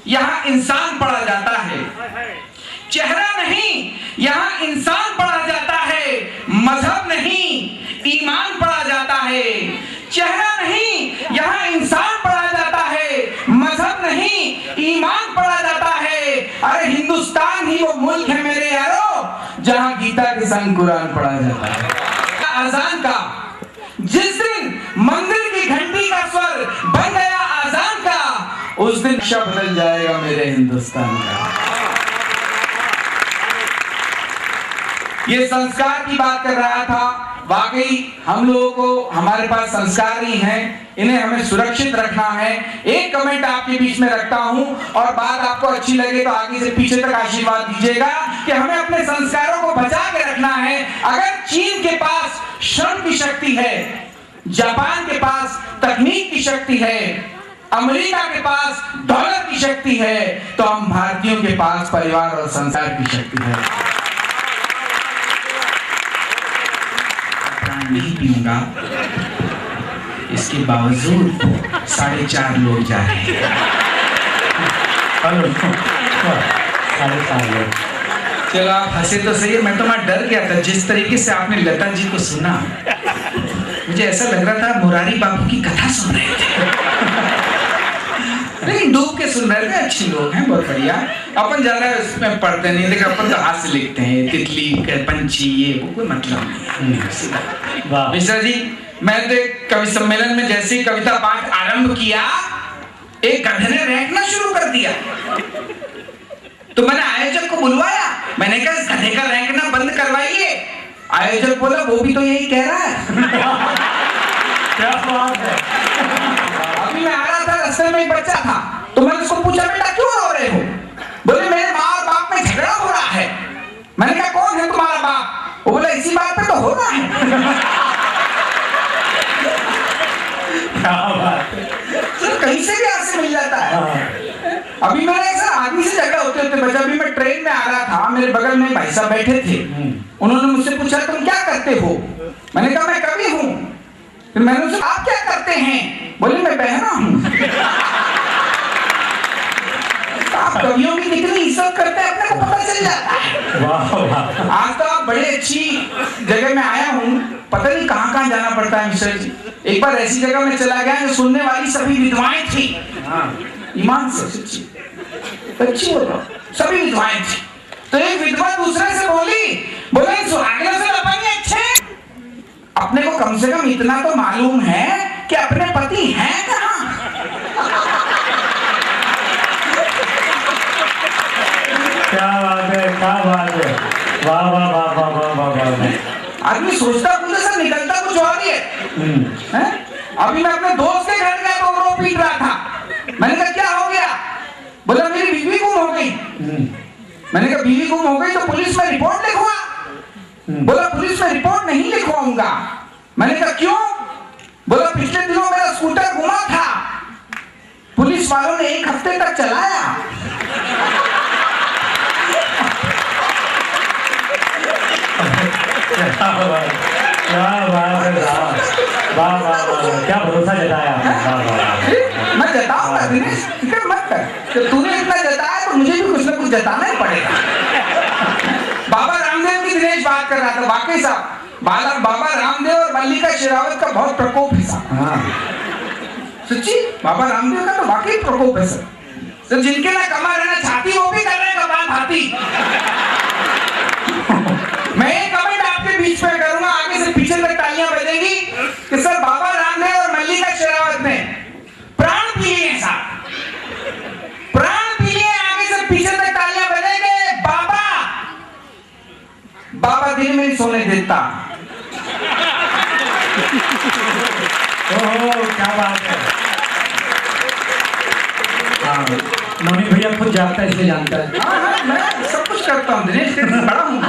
यहाँ इंसान पढ़ा जाता है। चेहरा नहीं, यहाँ इंसान पढ़ा जाता है। मजहब नहीं, ईमान पढ़ा जाता है। चेहरा नहीं, यहाँ इंसान पढ़ा जाता है। मजहब नहीं, ईमान पढ़ा जाता है। अरे हिंदुस्तान ही वो मुल्क है मेरे यारो, जहाँ गीता के संग कुरान पढ़ा जाता है। अजान का जिस दिन मंदिर की घंटी का स्वर बन गया अजान का, उस दिन शब्द बदल जाएगा मेरे हिंदुस्तान का। ये संस्कार की बात कर रहा था। वाकई हम लोगों को, हमारे पास संस्कार नहीं है, इन्हें हमें सुरक्षित रखना है। एक कमेंट आपके बीच में रखता हूं और बात आपको अच्छी लगे तो आगे से पीछे तक आशीर्वाद दीजिएगा कि हमें अपने संस्कारों को बचा के रखना है। अगर चीन के पास श्रम की शक्ति है, जापान के पास तकनीक की शक्ति है, अमेरिका के पास डॉलर की शक्ति है, तो हम भारतीयों के पास परिवार और संस्कार की शक्ति है। नहीं पीऊंगा, इसके बावजूद 4.5 लोग जा रहे हैं। 4.5 लोग। चलो आप हंसे तो सही है, मैं तो मैं डर गया था। जिस तरीके से आपने लता जी को सुना, मुझे ऐसा लग रहा था मुरारी बाबू की कथा सुन रहे थे। लेकिन डूब के सुन रहे थे। अच्छे लोग हैं, बहुत बढ़िया। अपन ज्यादा इसमें पढ़ते नहीं, लेकिन अपन तो हाथ से लिखते हैं। तितली, पंछी, ये वो कोई मतलब नहीं। मिश्रा जी, मैं तो कवि सम्मेलन में जैसे ही कविता पाठ आरंभ किया, एक गधे ने रैंकना शुरू कर दिया। तो मैंने आयोजक को बुलवाया, मैंने कहा इस गधे का रैंकना बंद करवाइए। आयोजक बोला वो भी तो यही कह रहा है। क्या बात है। अभी मैं आ रहा था, रास्ते में एक बच्चा था, तो मैंने उसको पूछा बेटा क्यों रो रहे हो? बोले मेरे माँ और बाप में झगड़ा हो रहा है। मैंने कहा कौन है तुम्हारा बाप? वो बोला इसी बात पे तो हो रहा है। क्या बात है। तो कहीं से भी ऐसे मिल जाता है। अभी मैंने ऐसा आदमी से झगड़ा होते होते बचा। अभी मैं ट्रेन में आ रहा था, मेरे बगल में भाई साहब बैठे थे। उन्होंने मुझसे पूछा तुम क्या करते हो? मैंने कहा मैं कवि हूँ। फिर मैंने उनसे आप क्या करते हैं? बोले मैं बहना हूँ। आप कवियों की कितनी इज्जत करते हैं अपने को पता चल जाता है। वाह वाह। आज तो आप बड़ी अच्छी जगह में आया हूँ, पता नहीं कहाँ कहाँ जाना पड़ता है मिश्रा जी। एक बार ऐसी जगह में चला गया जो सुनने वाली सभी विधवाएं थी। ईमान से सच्ची अच्छी बोलो, सभी विधवाएं थी। तो एक विधवा दूसरे से बोले सुहागनों से लपेंगे अच्छे। अपने को कम से कम इतना तो मालूम है कि अपने पति हैं कहाँ। क्या बात है, क्या बात है। वाह वाह वाह वाह वाह वाह वाह। आदमी सोचता कुछ ऐसा, निकलता कुछ और ही है। अभी मैं अपने दोस्त के घर गया तो रो पीट रहा था। मैंने कहा क्या हो गया? बोला मेरी बीवी गुम हो गई। मैंने कहा बीवी गुम हो गई तो पुलिस में रिपोर्ट लिखवा। बोला पुलिस में रिपोर्ट नहीं लिखवाऊंगा। मैंने कहा क्यों? बोला पिछले दिनों मेरा स्कूटर गुमा था, पुलिस वालों ने 1 हफ्ते तक चलाया। क्या बात है साहब। वाह वाह वाह, क्या भरोसा जताया। मैं जताऊंगा दिनेश, फिक्र मत कर। तो तूने इतना जताया तो मुझे भी कुछ ना कुछ जताना ही पड़ेगा। बाबा रामदेव की दिनेश बात कर रहा था। वाकई साहब बाबा रामदेव और मल्लिका शेरावत का बहुत प्रकोप है साहब। सच्ची बाबा रामदेव का तो वाकई प्रकोप है सर। तो जिनके ना कमा रहना छाती वो भी कर रहे हैं कमाल भाती। मैं एक कमेंट आपके बीच में करूंगा, आगे से पीछे तक तालियां बजेंगी कि सर बाबा रामदेव और मल्लिका शेरावत ने प्राण पी लिए साहब, प्राण पी लिए। आगे से पीछे तक तालियां बजेंगे। बाबा दिन में सोने देता। ओह क्या बात है। हाँ नवनीत भैया खुद जानता है, इसलिए जानता है। हाँ, मैं सब कुछ करता हूँ दिनेश, बड़ा हूँ।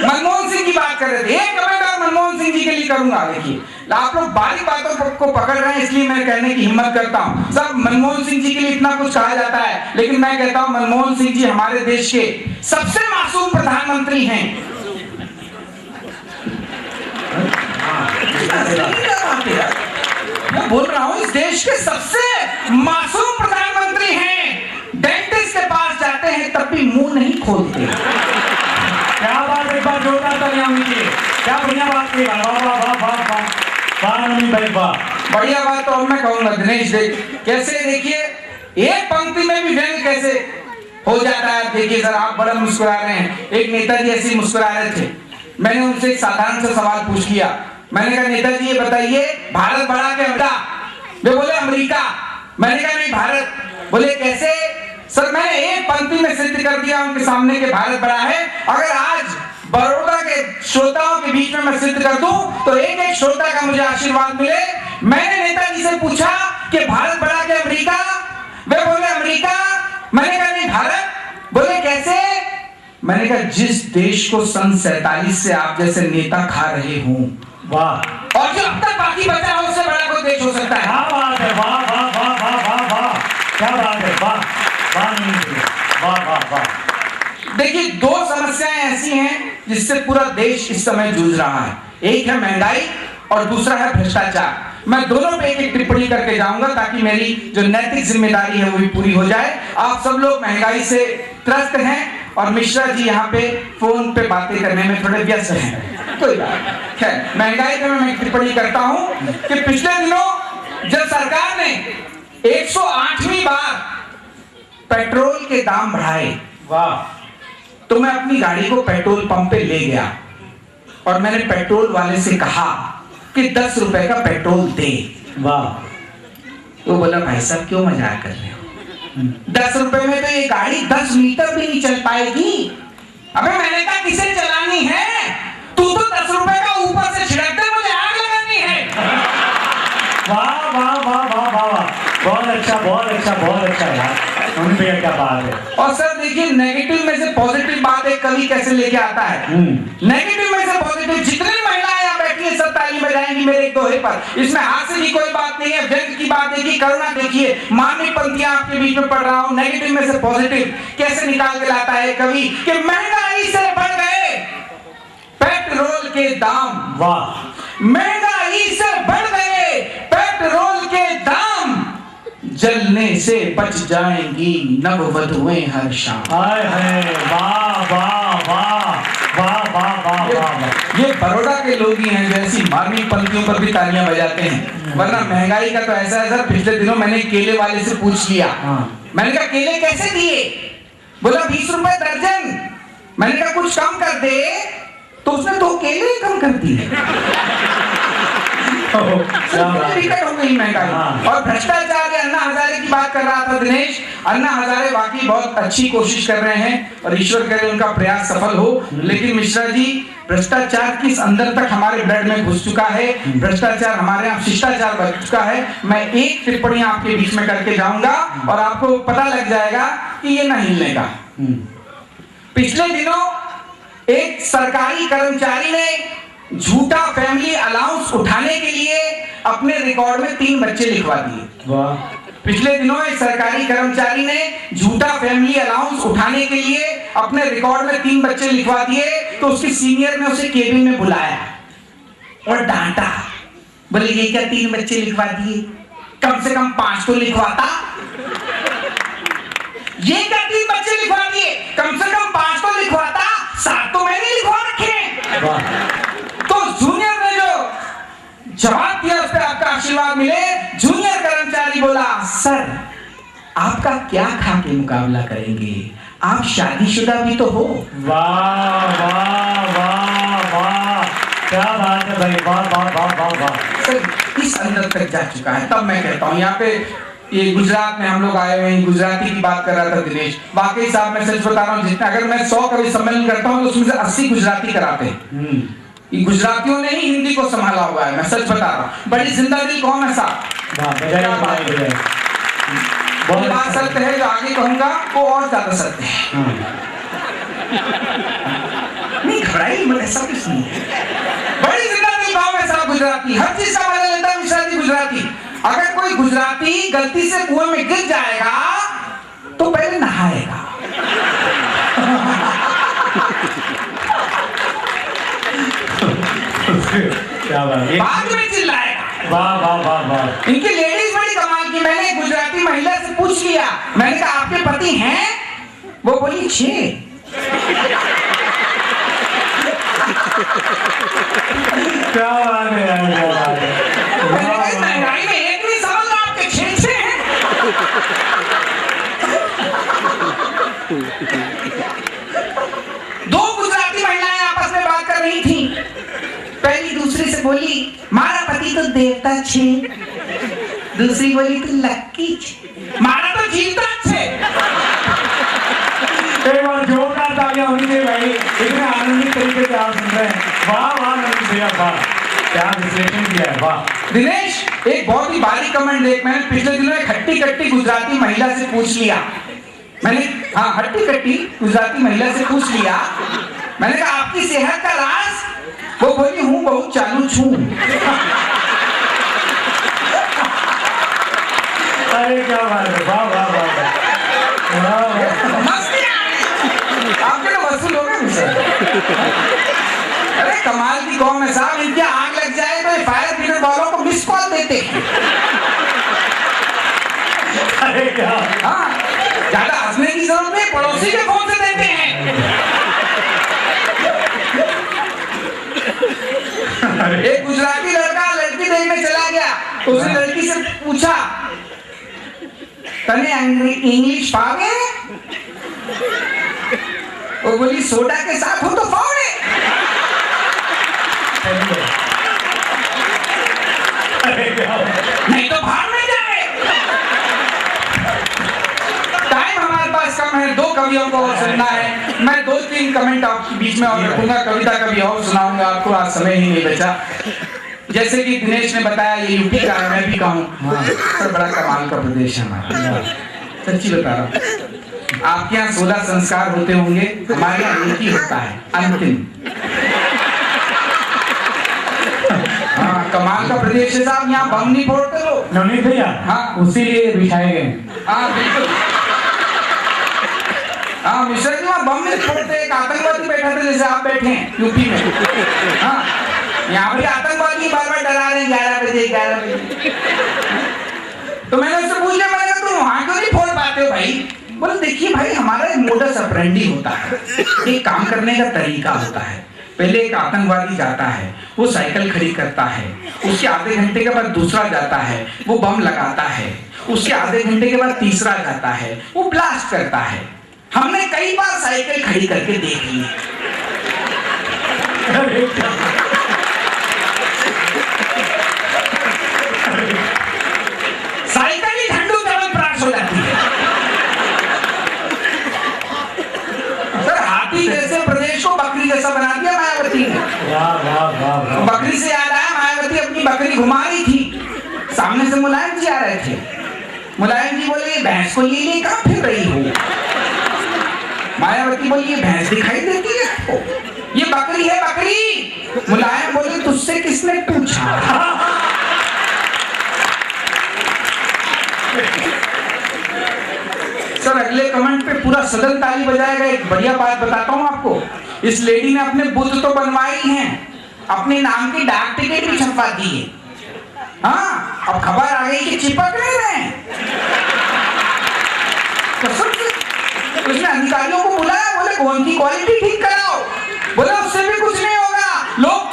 मनमोहन सिंह की बात कर रहे थे, एक कमेंट और मनमोहन सिंह जी के लिए करूंगा। देखिए आप लोग बारीक बातों को पकड़ रहे हैं, इसलिए मैं कहने की हिम्मत करता हूँ। सब मनमोहन सिंह जी के लिए इतना कुछ कहा जाता है, लेकिन मैं कहता हूँ मनमोहन सिंह जी हमारे देश के सबसे मासूम प्रधानमंत्री हैं। मैं बोल रहा हूँ इस देश के सबसे मासूम प्रधानमंत्री हैं। मुंह नहीं खोलते। क्या बात, एक बार जोरदार तालियां होनी चाहिए। क्या बढ़िया बात की, वाह वाह वाह वाह वाह वाह नवीन भाई वाह। बढ़िया बात तो अब मैं कहूंगा दिनेश, देख कैसे, देखिए एक पंक्ति में भी व्यंग कैसे हो जाता है। देखिए सर, आप बड़ा मुस्कुरा रहे हैं, एक नेताजी ऐसे मुस्कुरा रहे थे। मैंने उनसे एक साधारण सा सवाल पूछ लिया, मैंने कहा नेताजी ये बताइए भारत बड़ा के अमेरिका? वे बोले अमेरिका। मैंने कहा नहीं भारत। बोले कैसे? सर मैंने एक पंक्ति में सिद्ध कर दिया उनके सामने कि भारत बड़ा है। अगर आज बड़ौदा के श्रोताओं के बीच में मैं सिद्ध कर दूं तो एक एक श्रोता का मुझे आशीर्वाद मिले। मैंने नेताजी से पूछा कि भारत बड़ा के अमेरिका? वे बोले अमेरिका। मैंने कहा नहीं भारत। बोले कैसे? मैंने कहा जिस देश को सन 47 से आप जैसे नेता खा रहे हों, वाह, और जो अब तक बाकी बचा हो, उससे बड़ा कोई देश हो सकता है? क्या बात है, वाह वाह वाह वाह वाह वाह, क्या बात है, वाह वाह वाह वाह वाह। देखिए दो समस्याएं ऐसी हैं जिससे पूरा देश इस समय जूझ रहा है, एक है महंगाई और दूसरा है भ्रष्टाचार। मैं दोनों पे एक एक टिप्पणी करके जाऊंगा ताकि मेरी जो नैतिक जिम्मेदारी है वो भी पूरी हो जाए। आप सब लोग महंगाई से त्रस्त हैं और मिश्रा जी यहाँ पे फोन पे बातें करने में थोड़े व्यस्त हैं, कोई बात खैर। महंगाई पे मैं टिप्पणी करता हूँ कि पिछले दिनों जब सरकार ने 108वीं बार पेट्रोल के दाम बढ़ाए, वाह, तो मैं अपनी गाड़ी को पेट्रोल पंप पे ले गया और मैंने पेट्रोल वाले से कहा कि 10 रुपए का पेट्रोल दे। वाह, तो बोला भाई साहब क्यों मजाक कर रहे हो, 10 रुपए में तो ये गाड़ी 10 मीटर भी नहीं चल पाएगी। अबे मैंने कहा किसे चलानी है? तू तो 10 रुपए का ऊपर से छिड़क दे, मुझे आग लगानी है। वाह वाह वाह वाह वाह, बहुत अच्छा बहुत अच्छा बहुत अच्छा यार, उन पे क्या बात है। और सर देखिए नेगेटिव में से पॉजिटिव बात एक कवि कैसे लेके आता है। नेगेटिव में से पॉजिटिव, जितनी महिलाएं यहाँ बैठी है सब ताली बजाएंगी मेरे एक दोहे पर। इसमें हास्य की कोई बात नहीं है, व्यंग की बात देखिए, करुणा देखिए, मानवीय पंक्तियां आपके बीच में पढ़ रहा हूँ। नेगेटिव में से पॉजिटिव कैसे निकाल के लाता है कवि कि महंगाई से बढ़ गए पेट्रोल के दाम। वाह, महंगाई से बढ़ गए पेट्रोल के दाम, जलने से बच जाएंगी नववधुएं हर शाम। हाय हाय, वाह वाह वाह वाह वाह वाह वाह। ये बड़ौदा के लोग ही हैं जो ऐसी मार्मिक पंक्तियों पर भी तालियां बजाते हैं, वरना महंगाई का तो ऐसा है सर। पिछले दिनों मैंने केले वाले से पूछ लिया, मैंने कहा केले कैसे दिए? बोला 20 रुपए दर्जन। मैंने कहा कुछ कम कर दे, तो उसने 2 केले कम कर दिए। विकट हो गई महंगाई। और भ्रष्टाचार, अन्ना हजारे की बात कर रहा था दिनेश, अन्ना हजारे वाकई बहुत अच्छी कोशिश कर रहे हैं और ईश्वर करे उनका प्रयास सफल हो। लेकिन मिश्रा जी, भ्रष्टाचार किस अंदर तक हमारे ब्लड में घुस चुका है, भ्रष्टाचार हमारे यहाँ शिष्टाचार बन चुका है। मैं एक टिप्पणी आपके बीच में करके जाऊंगा और आपको पता लग जाएगा कि ये न हिलने का। पिछले दिनों एक सरकारी कर्मचारी ने झूठा फैमिली अलाउंस उठाने के लिए अपने रिकॉर्ड में 3 बच्चे लिखवा दिए। पिछले दिनों एक सरकारी कर्मचारी ने झूठा फैमिली अलाउंस उठाने के लिए अपने रिकॉर्ड में 3 बच्चे लिखवा दिए, तो उसके सीनियर ने उसे केबिन में बुलाया और डांटा। बोले ये क्या 3 बच्चे लिखवा दिए, कम से कम 5 तो लिखवाता। ये क्या 3 बच्चे लिखवा दिए, कम से कम 5 तो लिखवाता, 7 तो मैंने लिखवा रखे। तो जूनियर ने जो जवाब दिया उस पर आपका आशीर्वाद मिले। जूनियर कर्मचारी बोला सर आपका क्या खा के मुकाबला करेंगे, आप शादीशुदा भी तो हो। वाह वाह वाह वाह, क्या बात है भाई, वाह वाह वाह वाह वाह। सर इस अंदर तक जा चुका है। तब मैं कहता हूँ यहाँ पे ये गुजरात में हम लोग आए हुए हैं, गुजराती की बात कर रहा था दिनेश, वाकई साहब मैं सच बता रहा हूँ, जितना अगर मैं 100 कवि सम्मेलन करता हूँ तो उसमें से 80 गुजराती कराते हैं। ये गुजरातियों ने ही हिंदी को संभाला हुआ है, मैं सच बता रहा हूँ। बड़ी जिंदा दिल कौन है साहब, बहुत बात सत्य है, जो आगे कहूंगा वो और ज्यादा सत्य है। नहीं घबराइए मत, ऐसा कुछ नहीं है। बड़ी जिंदा दिल गाँव में साहब गुजराती, हर चीज का मजा लेता है मिश्रा जी गुजराती। अगर कोई गुजराती गलती से कुएं में गिर जाएगा तो पहले नहाएगा। क्या बात है, बाद में चिल्लाएगा। वाह वाह वाह वाह। इनकी लेडीज बड़ी कमाल की। मैंने एक गुजराती महिला से पूछ लिया, मैंने कहा आपके पति हैं? वो बोली 6। क्या बात है यार, क्या बात है। मैंने कहा, इस महंगाई में एक नहीं समझ लो, आपके 6 हैं। दो गुजराती महिलाएं आपस में बात कर रही थी। पहली दूसरी से बोली, मारा पति तो देवता छे। दूसरी बोली, तू लक्की छे। मारा तो जीवता छे। एक बार जोरदार तालियां होनी चाहिए भाई, इतने आनंदित तरीके से आप सुन रहे हैं। वाह वाह नवीन भैया, वाह, क्या विश्लेषण किया है, वाह। दिनेश, एक बहुत ही बारीक कमेंट देख, मैंने पिछले दिनों एक हट्टी कट्टी गुजराती महिला से पूछ लिया। मैंने, हाँ, हट्टी कट्टी गुजराती महिला से पूछ लिया। मैंने कहा, आपकी सेहत का राज? वो बोली, हूँ बहुत चालू छू। अरे क्या बात है, वाह वाह वाह, मस्ती आ गई। आपके तो वसूल हो गए मुझसे। अरे कमाल की कौम है साहब, इनकी आग लग जाए तो फायर ब्रिगेड वालों को मिस कॉल देते हैं। अरे क्या, हाँ, ज्यादा हंसने की जरूरत नहीं, पड़ोसी के फोन से देते हैं। एक गुजराती लड़का लड़की देखने चला गया, उसने लड़की से पूछा, तने इंग्लिश पावे? वो बोली, सोडा के साथ हो तो फावड़े। नहीं तो भाड़ में जाए। टाइम हमारे पास कम है, 2 कवियों को और सुनना है। मैं 2-3 कमेंट आपके बीच में और रखूंगा, कविता कभी और सुनाऊंगा आपको, आज समय ही नहीं बचा। जैसे कि दिनेश ने बताया, ये यूपी का है, मैं भी कहूँ, हाँ, पर बड़ा कमाल का प्रदेश है हमारा, सच्ची बता रहा हूँ। आपके यहाँ 16 संस्कार होते होंगे, हमारे यहाँ एक ही होता है, अंतिम। हाँ, कमाल का प्रदेश है साहब, यहाँ बम नहीं फोड़ते लोग। नवनीत भैया, हाँ, उसी लिए बिछाए गए। हाँ बिल्कुल। हाँ, मिश्रा जी वहाँ बम नहीं फोड़ते, एक आतंकवादी बैठा था जैसे आप बैठे हैं यूपी में। हाँ, यहाँ पे आतंकवादी बार-बार डरा रहे हैं 11 बजे। तो मैंने उससे पूछ लिया, मैंने कहा, तुम वहाँ क्यों नहीं फोड़ पाते हो भाई? बोले, देखिए भाई, हमारा एक मोडस ऑपरेंडी होता है, एक काम करने का तरीका होता है। पहले एक आतंकवादी जाता है, वो साइकिल खड़ी करता है, उसके आधे घंटे के बाद दूसरा जाता है, वो बम लगाता है, उसके आधे घंटे के बाद तीसरा जाता है, वो ब्लास्ट करता है। हमने कई बार साइकिल खड़ी करके देख ली। साइकिल ही ठंडू तरफ प्राप्त हो जाती है। सर, हाथी जैसे प्रदेश को बकरी जैसा बना दिया मायावती ने। वाह वाह वाह। बकरी से याद आया, मायावती अपनी बकरी घुमा रही थी, सामने से मुलायम जी आ रहे थे। मुलायम जी बोले, भैंस को लिए कहाँ फिर रही हो? मायावती बोली, ये भैंस दिखाई देती है आपको? ये बकरी है, बकरी। मुलायम बोले, तुझसे किसने पूछा? सर, अगले कमेंट पे पूरा सदन ताली बजाएगा। एक बढ़िया बात बताता हूँ आपको, इस लेडी ने अपने बुद्ध तो बनवाई हैं, अपने नाम की डाक टिकट भी छपवा दी है। हाँ, अब खबर आ गई कि चिपक नहीं रहे। उसने अधिकारियों को बुलाया, बोले, कौन की क्वालिटी ठीक कराओ। बोले, उससे भी कुछ नहीं होगा, लोग